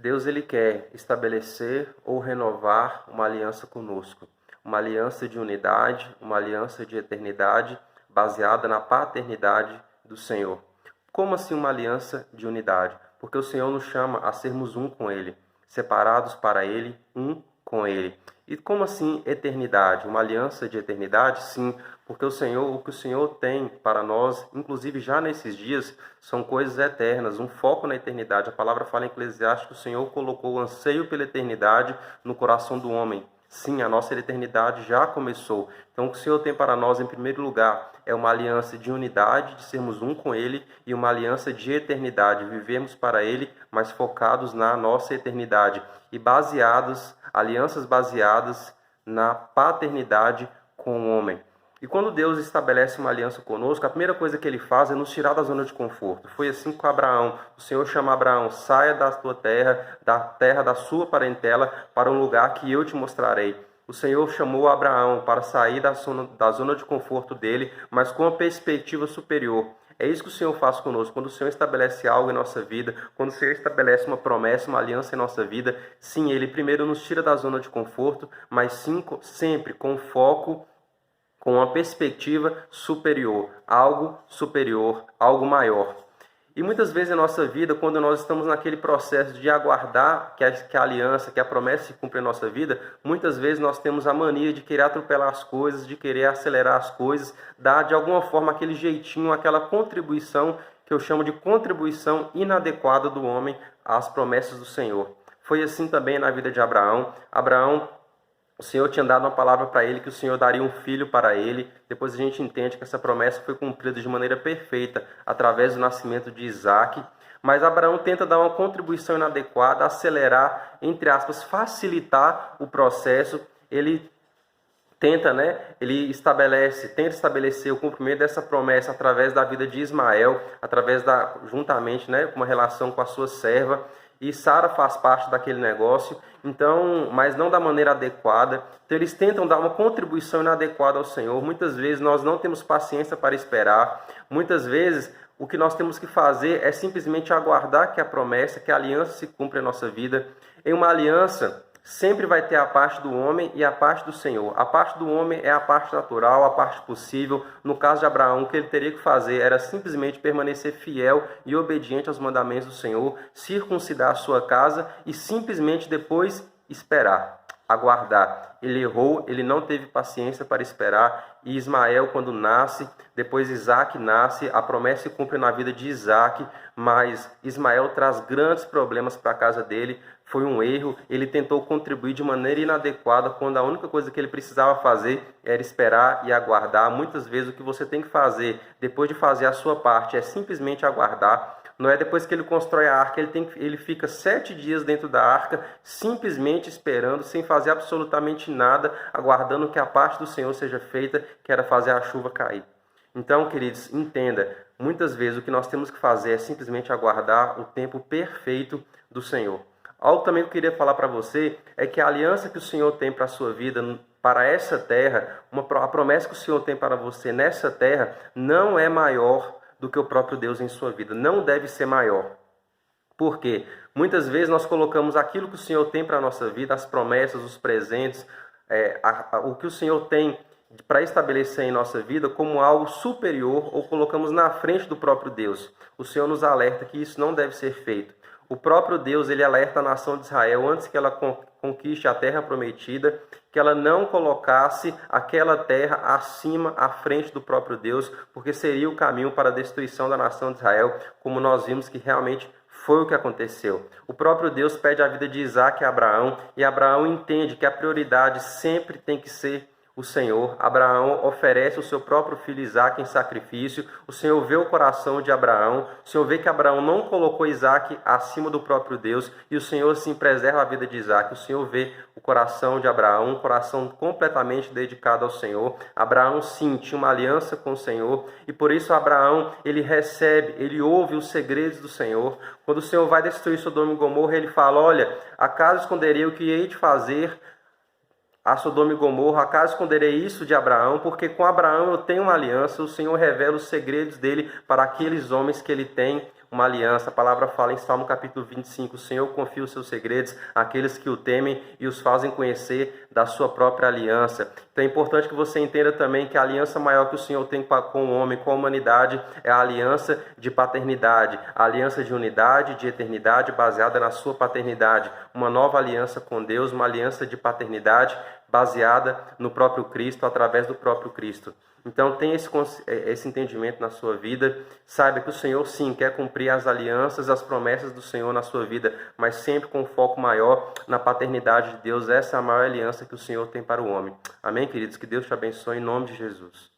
Deus ele quer estabelecer ou renovar uma aliança conosco, uma aliança de unidade, uma aliança de eternidade, baseada na paternidade do Senhor. Como assim uma aliança de unidade? Porque o Senhor nos chama a sermos um com Ele, separados para Ele, um com Ele. E como assim eternidade? Uma aliança de eternidade? Sim, porque o que o Senhor tem para nós, inclusive já nesses dias, são coisas eternas, um foco na eternidade. A palavra fala em Eclesiastes que o Senhor colocou o anseio pela eternidade no coração do homem. Sim, a nossa eternidade já começou. Então, o que o Senhor tem para nós, em primeiro lugar, é uma aliança de unidade, de sermos um com Ele, e uma aliança de eternidade, vivemos para Ele, mas focados na nossa eternidade. E alianças baseadas na paternidade com o homem. E quando Deus estabelece uma aliança conosco, a primeira coisa que Ele faz é nos tirar da zona de conforto. Foi assim com Abraão. O Senhor chama Abraão: saia da tua terra, da terra da sua parentela, para um lugar que eu te mostrarei. O Senhor chamou Abraão para sair da zona de conforto dele, mas com uma perspectiva superior. É isso que o Senhor faz conosco. Quando o Senhor estabelece algo em nossa vida, quando o Senhor estabelece uma promessa, uma aliança em nossa vida, sim, Ele primeiro nos tira da zona de conforto, mas sim, sempre com foco, com uma perspectiva superior, algo maior. E muitas vezes em nossa vida, quando nós estamos naquele processo de aguardar que a aliança, que a promessa se cumpra em nossa vida, muitas vezes nós temos a mania de querer atropelar as coisas, de querer acelerar as coisas, dar de alguma forma aquele jeitinho, aquela contribuição, que eu chamo de contribuição inadequada do homem às promessas do Senhor. Foi assim também na vida de Abraão. O Senhor tinha dado uma palavra para ele, que o Senhor daria um filho para ele. Depois a gente entende que essa promessa foi cumprida de maneira perfeita, através do nascimento de Isaac. Mas Abraão tenta dar uma contribuição inadequada, acelerar, entre aspas, facilitar o processo. Ele tenta estabelecer o cumprimento dessa promessa através da vida de Ismael, juntamente, com uma relação com a sua serva. E Sara faz parte daquele negócio, mas não da maneira adequada. Então eles tentam dar uma contribuição inadequada ao Senhor. Muitas vezes nós não temos paciência para esperar. Muitas vezes o que nós temos que fazer é simplesmente aguardar que a promessa, que a aliança se cumpra em nossa vida. Em uma aliança, sempre vai ter a parte do homem e a parte do Senhor. A parte do homem é a parte natural, a parte possível. No caso de Abraão, o que ele teria que fazer era simplesmente permanecer fiel e obediente aos mandamentos do Senhor, circuncidar a sua casa e simplesmente depois esperar, aguardar. Ele errou, ele não teve paciência para esperar. E Ismael, quando nasce, depois Isaac nasce, a promessa se cumpre na vida de Isaac, mas Ismael traz grandes problemas para a casa dele. Foi um erro, ele tentou contribuir de maneira inadequada, quando a única coisa que ele precisava fazer era esperar e aguardar. Muitas vezes o que você tem que fazer, depois de fazer a sua parte, é simplesmente aguardar. Não é depois que ele constrói a arca, ele fica 7 dias dentro da arca, simplesmente esperando, sem fazer absolutamente nada, aguardando que a parte do Senhor seja feita, que era fazer a chuva cair. Então, queridos, entenda, muitas vezes o que nós temos que fazer é simplesmente aguardar o tempo perfeito do Senhor. Algo também que eu queria falar para você é que a aliança que o Senhor tem para a sua vida, para essa terra, a promessa que o Senhor tem para você nessa terra, não é maior do que o próprio Deus em sua vida. Não deve ser maior. Por quê? Muitas vezes nós colocamos aquilo que o Senhor tem para a nossa vida, as promessas, os presentes, o que o Senhor tem para estabelecer em nossa vida como algo superior, ou colocamos na frente do próprio Deus. O Senhor nos alerta que isso não deve ser feito. O próprio Deus, ele alerta a nação de Israel, antes que ela conquiste a terra prometida, que ela não colocasse aquela terra à frente do próprio Deus, porque seria o caminho para a destruição da nação de Israel, como nós vimos que realmente foi o que aconteceu. O próprio Deus pede a vida de Isaac a Abraão, e Abraão entende que a prioridade sempre tem que ser o Senhor. Abraão oferece o seu próprio filho Isaac em sacrifício. O Senhor vê o coração de Abraão. O Senhor vê que Abraão não colocou Isaac acima do próprio Deus. E o Senhor, assim, preserva a vida de Isaac. O Senhor vê o coração de Abraão, um coração completamente dedicado ao Senhor. Abraão, sim, tinha uma aliança com o Senhor. E por isso Abraão, ele ouve os segredos do Senhor. Quando o Senhor vai destruir Sodoma e Gomorra, ele fala: olha, acaso esconderei o que hei de fazer a Sodoma e Gomorra? Acaso esconderei isso de Abraão? Porque com Abraão eu tenho uma aliança. O Senhor revela os segredos dele para aqueles homens que ele tem uma aliança. A palavra fala em Salmo capítulo 25, o Senhor confia os seus segredos àqueles que o temem e os fazem conhecer da sua própria aliança. Então é importante que você entenda também que a aliança maior que o Senhor tem com o homem, com a humanidade, é a aliança de paternidade, a aliança de unidade, de eternidade baseada na sua paternidade, uma nova aliança com Deus, uma aliança de paternidade baseada no próprio Cristo, através do próprio Cristo. Então tenha esse entendimento na sua vida, saiba que o Senhor sim quer cumprir as alianças, as promessas do Senhor na sua vida, mas sempre com um foco maior na paternidade de Deus. Essa é a maior aliança que o Senhor tem para o homem. Amém, queridos? Que Deus te abençoe em nome de Jesus.